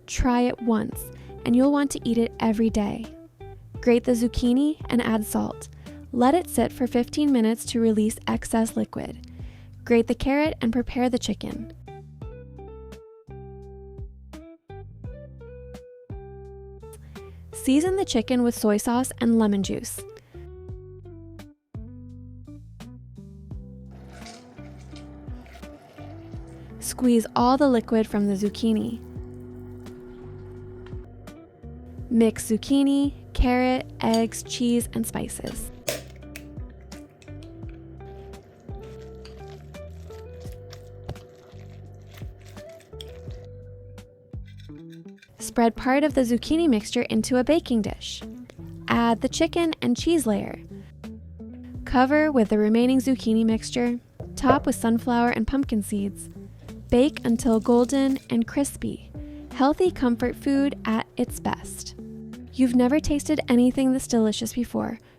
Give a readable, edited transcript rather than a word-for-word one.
Try it once, and you'll want to eat it every day. Grate the zucchini and add salt. Let it sit for 15 minutes to release excess liquid. Grate the carrot and prepare the chicken. Season the chicken with soy sauce and lemon juice. Squeeze all the liquid from the zucchini. Mix zucchini, carrot, eggs, cheese, and spices. Spread part of the zucchini mixture into a baking dish. Add the chicken and cheese layer. Cover with the remaining zucchini mixture. Top with sunflower and pumpkin seeds. Bake until golden and crispy. Healthy comfort food at its best. You've never tasted anything this delicious before.